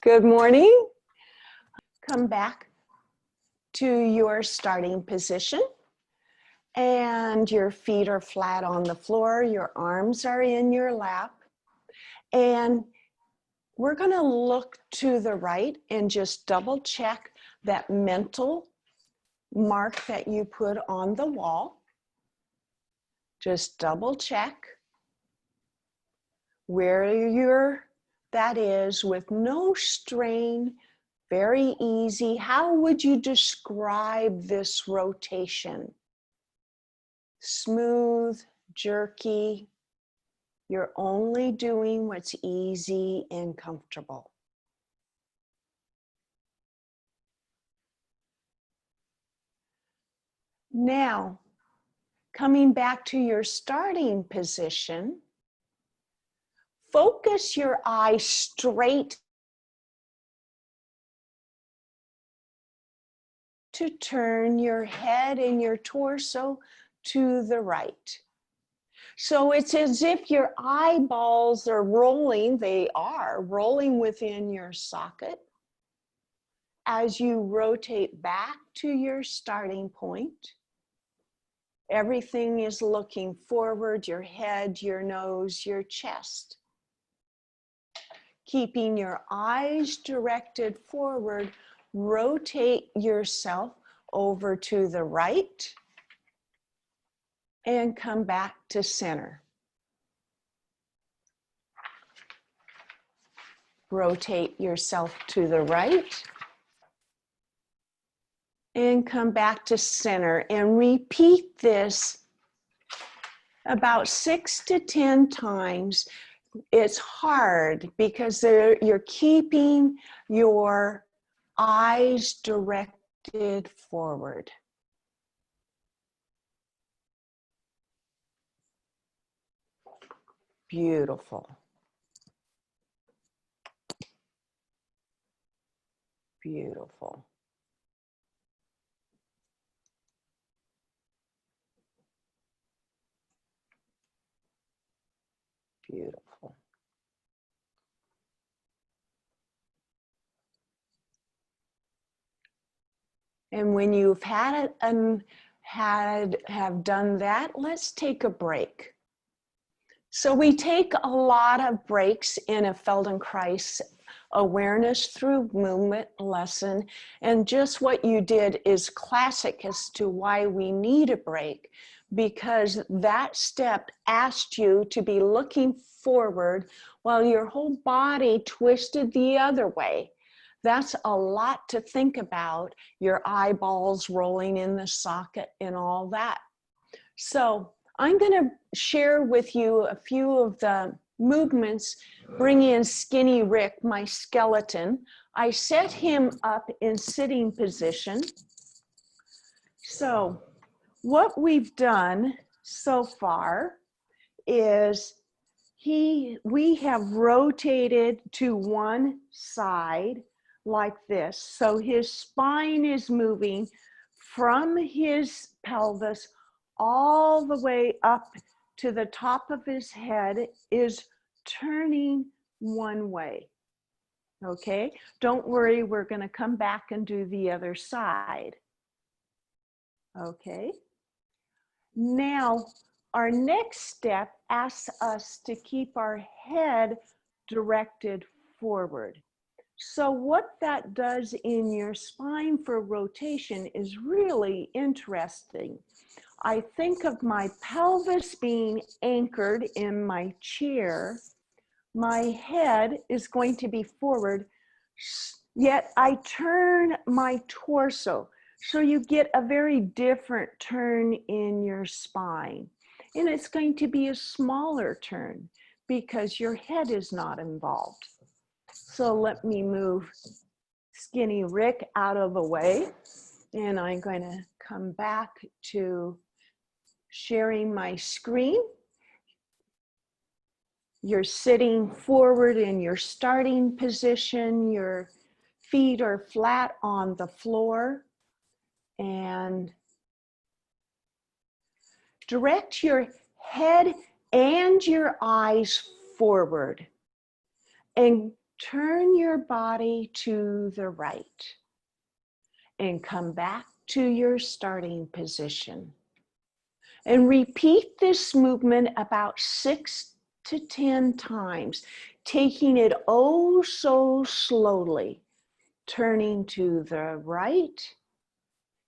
Good morning. Come back to your starting position and your feet are flat on the floor. Your arms are in your lap. And we're going to look to the right and just double check that mental mark that you put on the wall. Just double check where that is with no strain, very easy. How would you describe this rotation? Smooth, jerky. You're only doing what's easy and comfortable. Now, coming back to your starting position, focus your eyes straight to turn your head and your torso to the right. So it's as if your eyeballs are rolling, they are rolling within your socket as you rotate back to your starting point. Everything is looking forward, your head, your nose, your chest. Keeping your eyes directed forward, rotate yourself over to the right and come back to center. Rotate yourself to the right and come back to center and repeat this about 6 to 10 times. It's hard because you're keeping your eyes directed forward. Beautiful. Beautiful. Beautiful. And when you've had it and have done that, let's take a break. So we take a lot of breaks in a Feldenkrais awareness through movement lesson, and just what you did is classic as to why we need a break, because that step asked you to be looking forward while your whole body twisted the other way. That's a lot to think about, your eyeballs rolling in the socket and all that. So I'm going to share with you a few of the movements. Bring in Skinny Rick, my skeleton. I set him up in sitting position. So what we've done so far is we have rotated to one side like this. So his spine is moving from his pelvis all the way up to the top of his head, is turning one way. Okay, don't worry, we're going to come back and do the other side. Okay, now our next step asks us to keep our head directed forward. So what that does in your spine for rotation is really interesting. I think of my pelvis being anchored in my chair. My head is going to be forward, yet I turn my torso. So you get a very different turn in your spine. And it's going to be a smaller turn because your head is not involved. So let me move Skinny Rick out of the way. And I'm going to come back to sharing my screen. You're sitting forward in your starting position. Your feet are flat on the floor. And direct your head and your eyes forward. And turn your body to the right and come back to your starting position. And repeat this movement about 6 to 10 times, taking it oh so slowly, turning to the right,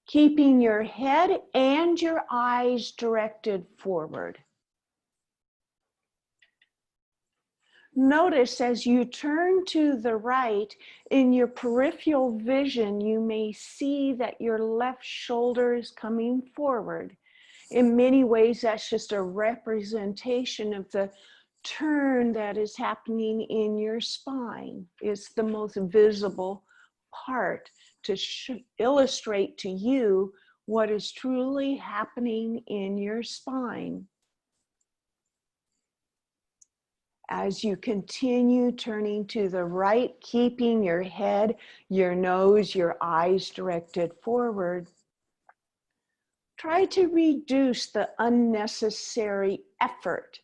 keeping your head and your eyes directed forward. Notice as you turn to the right, in your peripheral vision, you may see that your left shoulder is coming forward. In many ways, that's just a representation of the turn that is happening in your spine. It's the most visible part to illustrate to you what is truly happening in your spine. As you continue turning to the right, keeping your head, your nose, your eyes directed forward, try to reduce the unnecessary effort.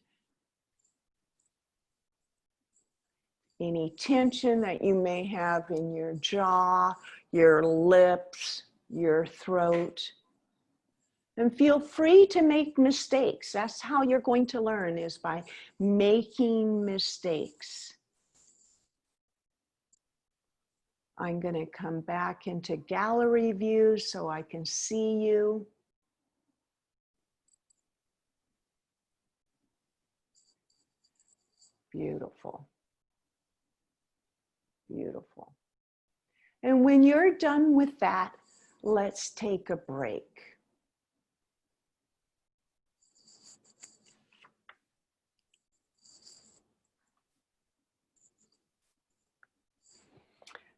Any tension that you may have in your jaw, your lips, your throat. And feel free to make mistakes. That's how you're going to learn, is by making mistakes. I'm going to come back into gallery view so I can see you. Beautiful. Beautiful. And when you're done with that, let's take a break.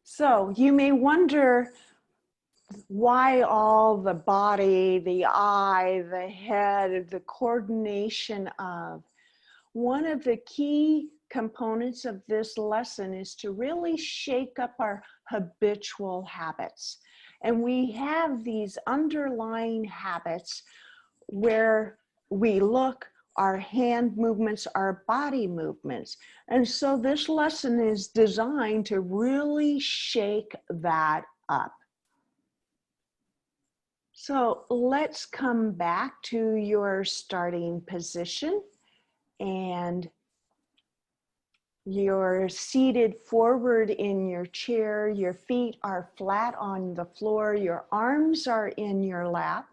So you may wonder why all the body, the eye, the head, the coordination of. One of the key components of this lesson is to really shake up our habitual habits. And we have these underlying habits where we look, our hand movements, our body movements. And so this lesson is designed to really shake that up. So let's come back to your starting position, and you're seated forward in your chair. Your feet are flat on the floor. Your arms are in your lap.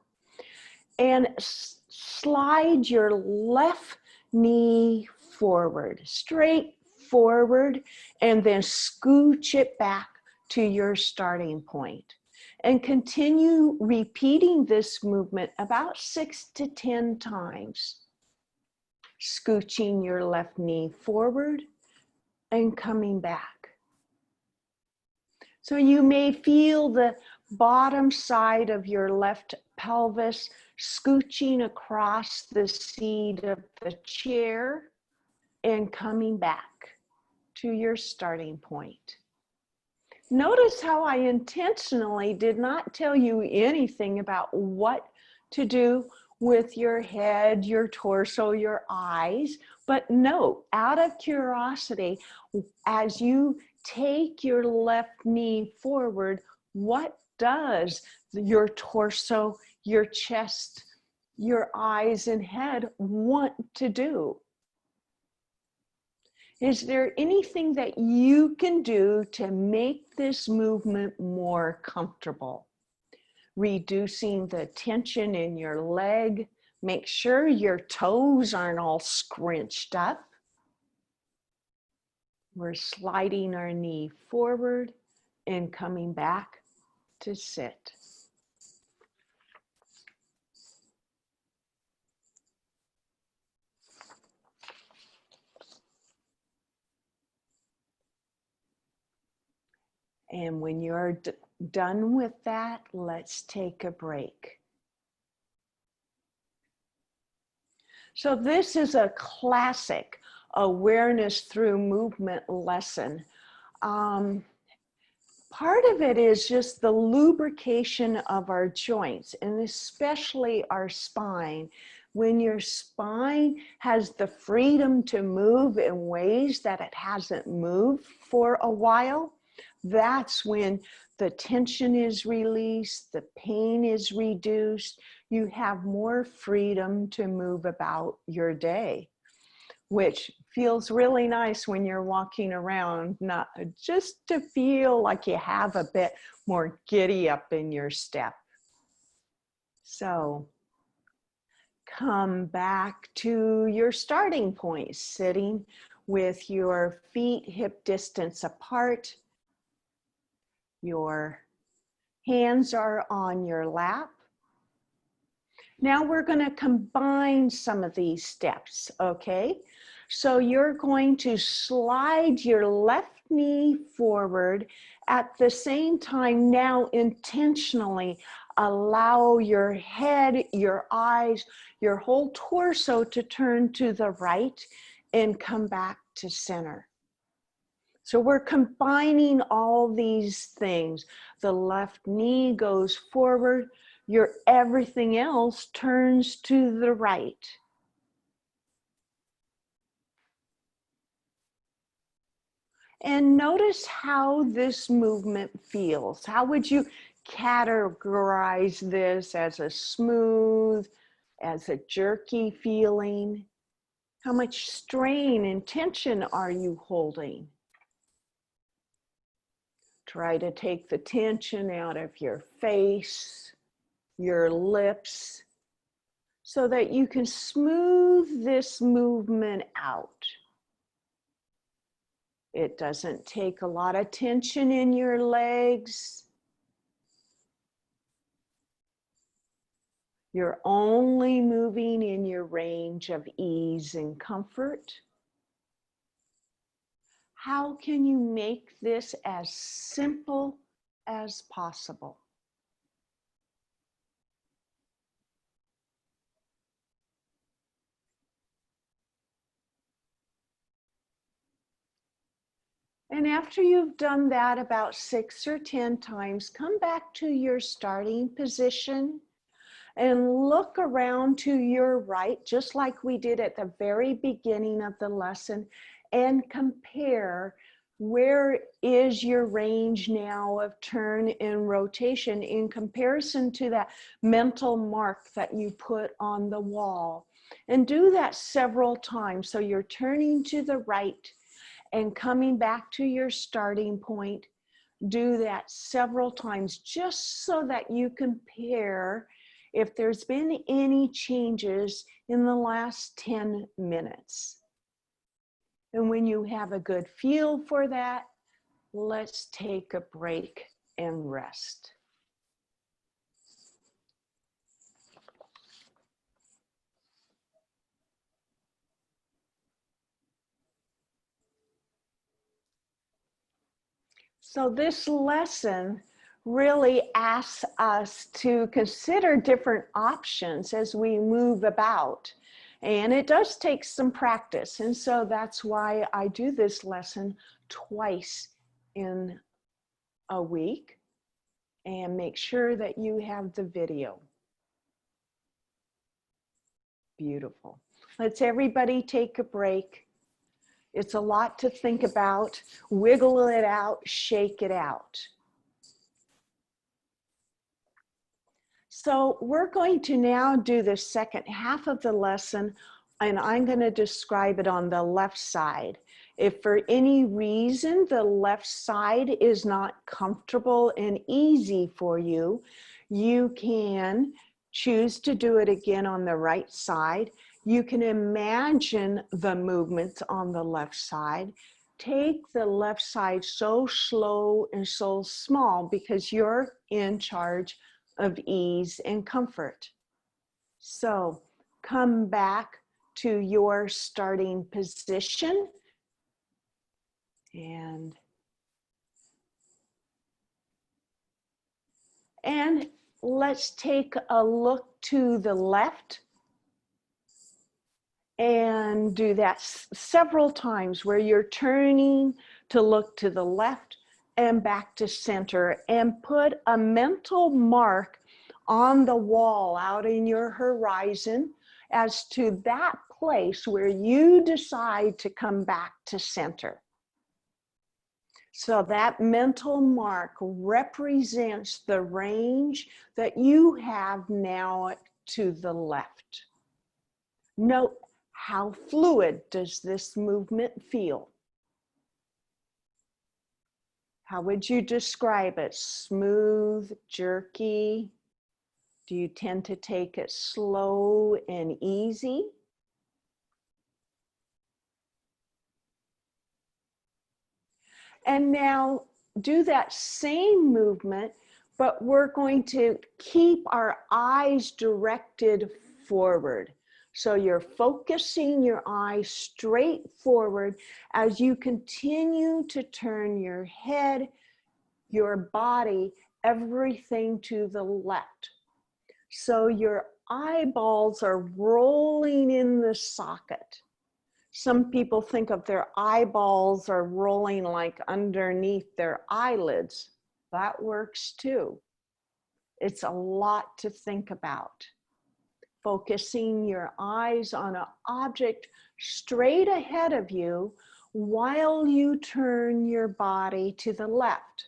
And slide your left knee forward, straight forward, and then scooch it back to your starting point. And continue repeating this movement about 6 to 10 times. Scooching your left knee forward and coming back. So you may feel the bottom side of your left pelvis scooching across the seat of the chair and coming back to your starting point. Notice how I intentionally did not tell you anything about what to do with your head, your torso, your eyes, but note, out of curiosity, as you take your left knee forward, what does your torso, your chest, your eyes and head want to do? Is there anything that you can do to make this movement more comfortable? Reducing the tension in your leg. Make sure your toes aren't all scrunched up. We're sliding our knee forward and coming back to sit. And when you're done with that, let's take a break. So this is a classic awareness through movement lesson. Part of it is just the lubrication of our joints, and especially our spine, When your spine has the freedom to move in ways that it hasn't moved for a while, that's when the tension is released, the pain is reduced, you have more freedom to move about your day, which feels really nice when you're walking around, not just to feel like you have a bit more giddy up in your step. So come back to your starting point, sitting with your feet hip distance apart. Your hands are on your lap. Now we're going to combine some of these steps, okay? So you're going to slide your left knee forward at the same time. Now intentionally allow your head, your eyes, your whole torso to turn to the right and come back to center. So we're combining all these things. The left knee goes forward, your everything else turns to the right. And notice how this movement feels. How would you categorize this? As a smooth, as a jerky feeling? How much strain and tension are you holding? Try to take the tension out of your face, your lips, so that you can smooth this movement out. It doesn't take a lot of tension in your legs. You're only moving in your range of ease and comfort. How can you make this as simple as possible? And after you've done that about 6 or 10 times, come back to your starting position and look around to your right, just like we did at the very beginning of the lesson, and compare where is your range now of turn and rotation in comparison to that mental mark that you put on the wall. And do that several times. So you're turning to the right and coming back to your starting point. Do that several times just so that you compare if there's been any changes in the last 10 minutes. And when you have a good feel for that, let's take a break and rest. So this lesson really asks us to consider different options as we move about. And it does take some practice. And so that's why I do this lesson twice in a week, and make sure that you have the video. Beautiful. Let's everybody take a break. It's a lot to think about. Wiggle it out, shake it out. So we're going to now do the second half of the lesson, and I'm going to describe it on the left side. If for any reason the left side is not comfortable and easy for you, you can choose to do it again on the right side. You can imagine the movements on the left side. Take the left side so slow and so small because you're in charge of ease and comfort. So come back to your starting position and let's take a look to the left and do that several times where you're turning to look to the left and back to center, and put a mental mark on the wall out in your horizon, as to that place where you decide to come back to center. So that mental mark represents the range that you have now to the left. Note, how fluid does this movement feel? How would you describe it? Smooth, jerky? Do you tend to take it slow and easy? And now do that same movement, but we're going to keep our eyes directed forward. So you're focusing your eyes straight forward as you continue to turn your head, your body, everything to the left. So your eyeballs are rolling in the socket. Some people think of their eyeballs are rolling like underneath their eyelids. That works too. It's a lot to think about. Focusing your eyes on an object straight ahead of you while you turn your body to the left.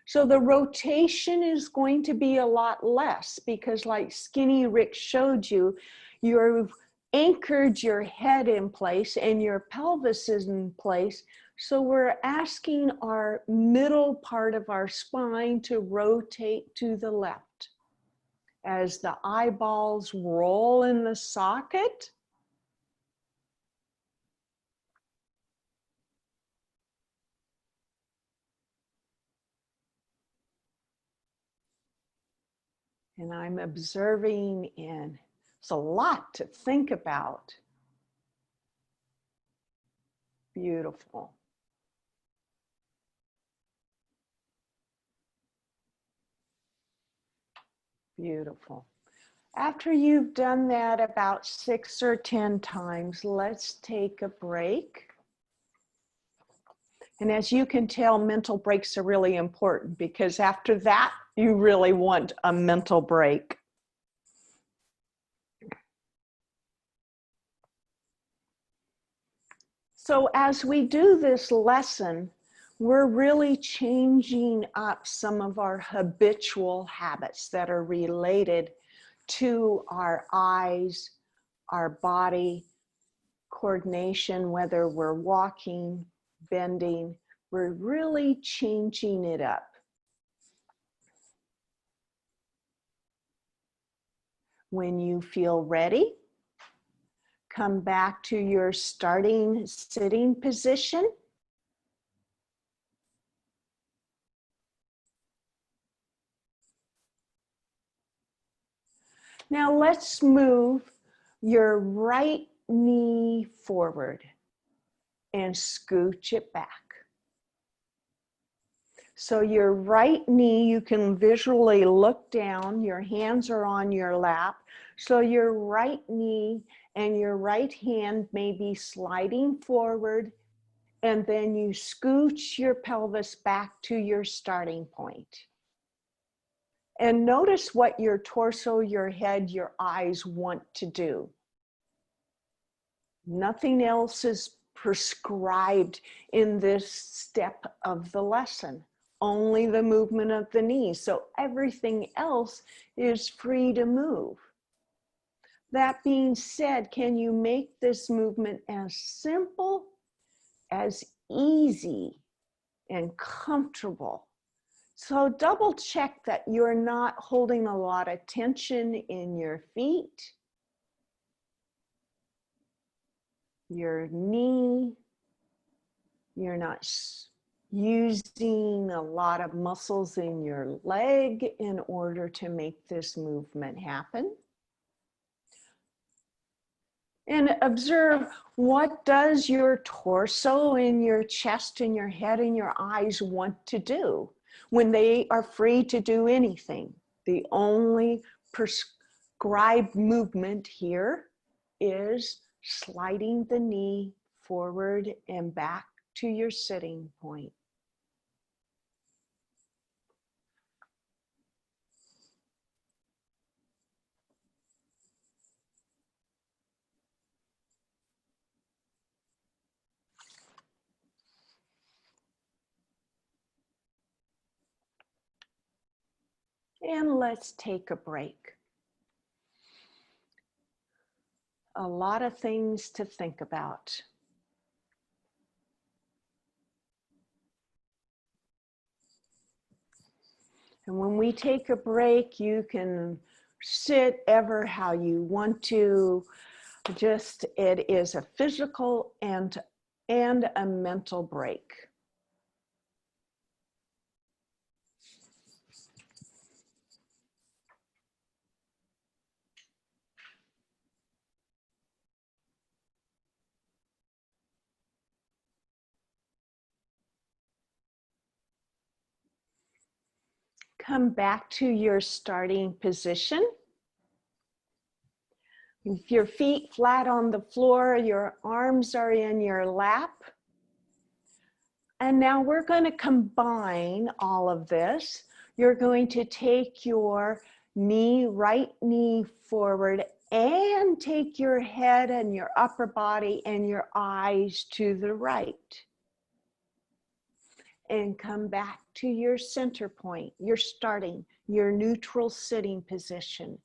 So the rotation is going to be a lot less because, like Skinny Rick showed you, you've anchored your head in place and your pelvis is in place. So we're asking our middle part of our spine to rotate to the left. As the eyeballs roll in the socket, and I'm observing, and it's a lot to think about. Beautiful. Beautiful. After you've done that about 6 or 10 times, let's take a break. And as you can tell, mental breaks are really important because after that, you really want a mental break. So as we do this lesson, we're really changing up some of our habitual habits that are related to our eyes, our body, coordination, whether we're walking, bending, we're really changing it up. When you feel ready, come back to your starting sitting position. Now let's move your right knee forward and scooch it back. So your right knee, you can visually look down, your hands are on your lap. So your right knee and your right hand may be sliding forward, and then you scooch your pelvis back to your starting point. And notice what your torso, your head, your eyes want to do. Nothing else is prescribed in this step of the lesson. Only the movement of the knees. So everything else is free to move. That being said, can you make this movement as simple, as easy, and comfortable? So double check that you're not holding a lot of tension in your feet, your knee. You're not using a lot of muscles in your leg in order to make this movement happen. And observe, what does your torso and your chest and your head and your eyes want to do when they are free to do anything? The only prescribed movement here is sliding the knee forward and back to your sitting point. And let's take a break. A lot of things to think about. And when we take a break, you can sit ever how you want to. Just, it is a physical and a mental break. Come back to your starting position. If your feet flat on the floor, your arms are in your lap. And now we're going to combine all of this. You're going to take your right knee forward and take your head and your upper body and your eyes to the right. And come back to your center point, your starting, your neutral sitting position.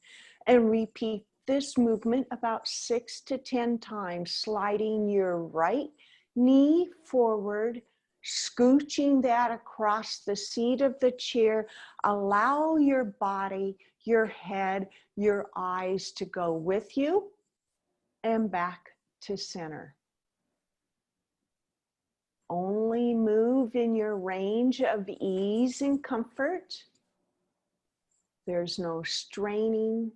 And repeat this movement about 6 to 10 times, sliding your right knee forward, scooching that across the seat of the chair. Allow your body, your head, your eyes to go with you and back to center. Only move in your range of ease and comfort. There's no straining.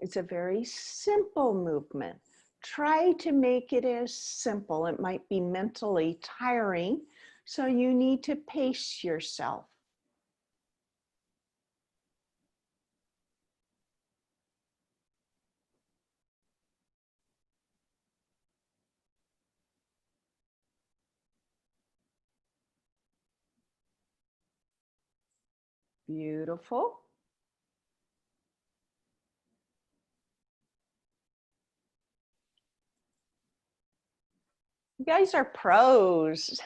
It's a very simple movement. Try to make it as simple. It might be mentally tiring, so you need to pace yourself. Beautiful. You guys are pros.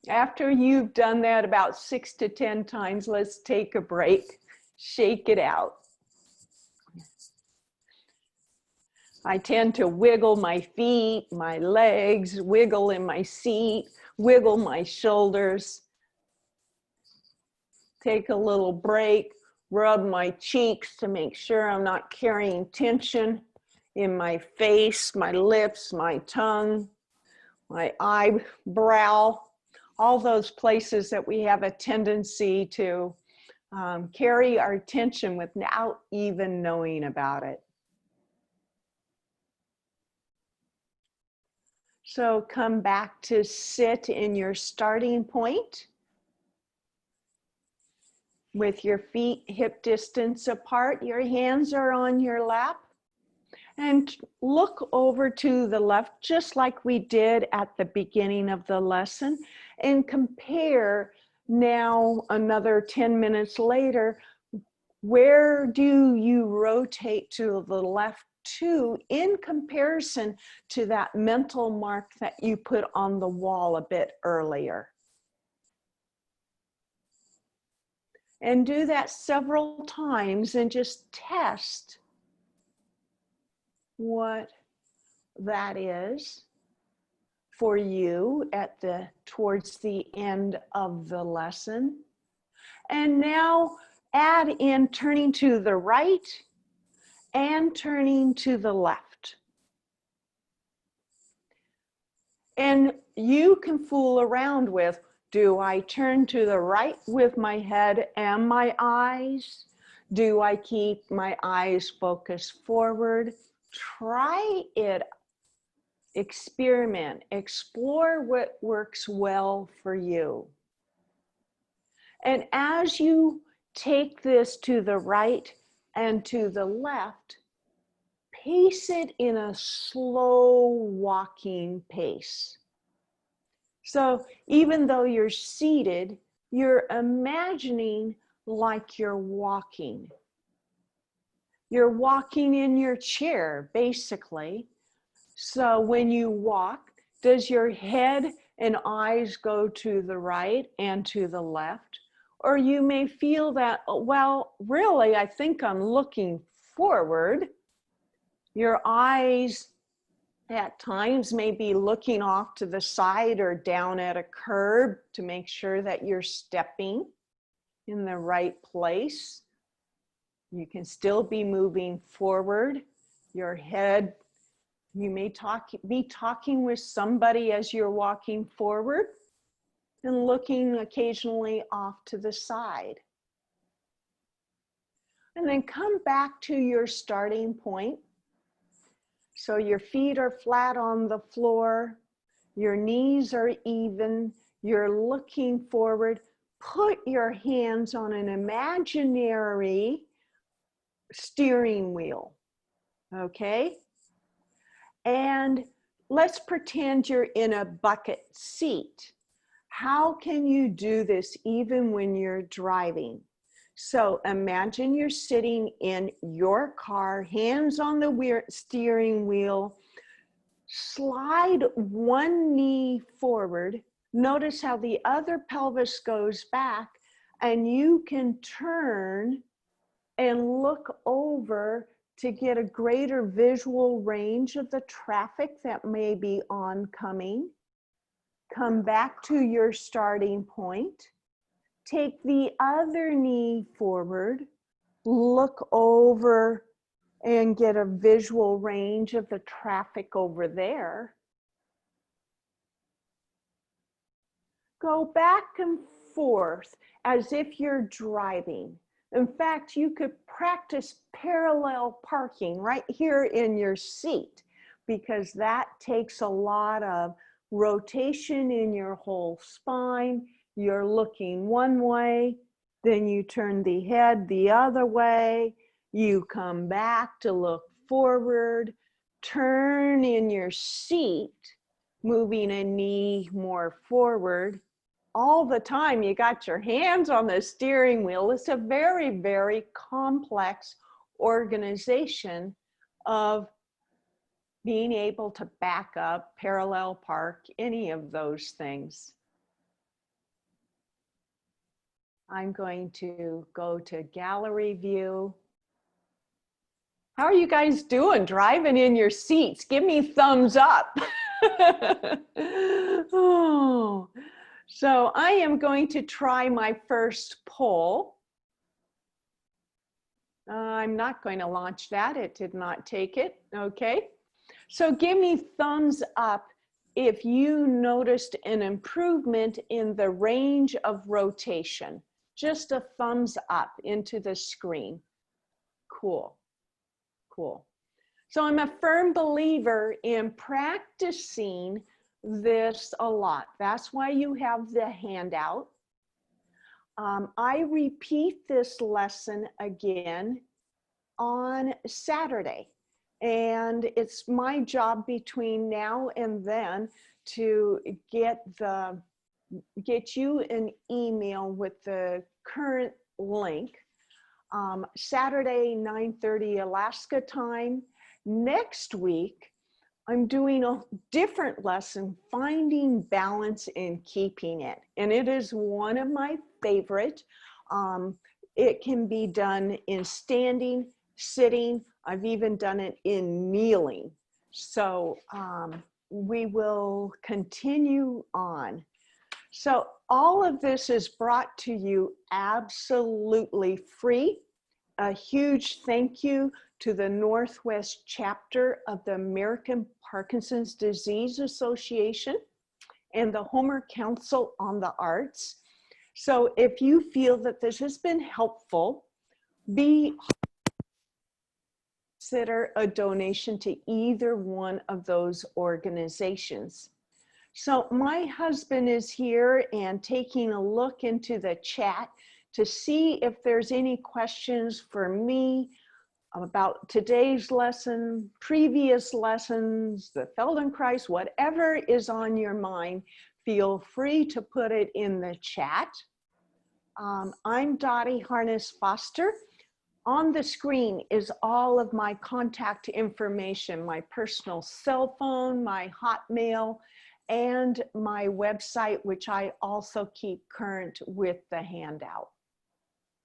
After you've done that about 6 to 10 times, let's take a break. Shake it out. I tend to wiggle my feet, my legs, wiggle in my seat, wiggle my shoulders. Take a little break, rub my cheeks to make sure I'm not carrying tension in my face, my lips, my tongue, my eyebrow, all those places that we have a tendency to carry our tension without even knowing about it. So come back to sit in your starting point with your feet hip distance apart. Your hands are on your lap. And look over to the left, just like we did at the beginning of the lesson, and compare now another 10 minutes later, where do you rotate to the left to in comparison to that mental mark that you put on the wall a bit earlier? And do that several times and just test what that is for you at towards the end of the lesson. And now add in turning to the right and turning to the left. And you can fool around with, do I turn to the right with my head and my eyes? Do I keep my eyes focused forward? Try it. Experiment, explore what works well for you. And as you take this to the right and to the left, pace it in a slow walking pace. So even though you're seated, you're imagining like you're walking. You're walking in your chair, basically. So when you walk, does your head and eyes go to the right and to the left? Or you may feel that, well, really, I think I'm looking forward. Your eyes at times may be looking off to the side or down at a curb to make sure that you're stepping in the right place. You can still be moving forward. Your head, you may be talking with somebody as you're walking forward and looking occasionally off to the side. And then come back to your starting point. So your feet are flat on the floor, your knees are even, you're looking forward. Put your hands on an imaginary steering wheel, okay? And let's pretend you're in a bucket seat. How can you do this even when you're driving? So imagine you're sitting in your car, hands on the steering wheel, slide one knee forward. Notice how the other pelvis goes back, and you can turn and look over to get a greater visual range of the traffic that may be oncoming. Come back to your starting point. Take the other knee forward, look over and get a visual range of the traffic over there. Go back and forth as if you're driving. In fact, you could practice parallel parking right here in your seat, because that takes a lot of rotation in your whole spine. You're looking one way, then you turn the head the other way, you come back to look forward, turn in your seat, moving a knee more forward. All the time you got your hands on the steering wheel. It's a very, very complex organization of being able to back up, parallel park, any of those things. I'm going to go to gallery view. How are you guys doing driving in your seats? Give me thumbs up. Oh. So I am going to try my first poll. I'm not going to launch that. It did not take it. Okay. So give me thumbs up if you noticed an improvement in the range of rotation. Just a thumbs up into the screen. Cool. Cool. So I'm a firm believer in practicing this a lot. That's why you have the handout. I repeat this lesson again on Saturday, and it's my job between now and then to get you an email with the current link. Saturday, 9:30 Alaska time. Next week, I'm doing a different lesson, finding balance and keeping it. And it is one of my favorite. It can be done in standing, sitting. I've even done it in kneeling. So we will continue on. So all of this is brought to you absolutely free. A huge thank you to the Northwest chapter of the American Parkinson Disease Association and the Homer Council on the Arts. So if you feel that this has been helpful, consider a donation to either one of those organizations. So my husband is here and taking a look into the chat to see if there's any questions for me about today's lesson, previous lessons, the Feldenkrais, whatever is on your mind, feel free to put it in the chat. I'm Dotti Harness-Foster. On the screen is all of my contact information, my personal cell phone, my Hotmail, and my website, which I also keep current with the handout.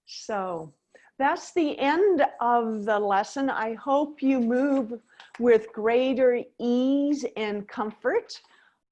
So that's the end of the lesson. I hope you move with greater ease and comfort.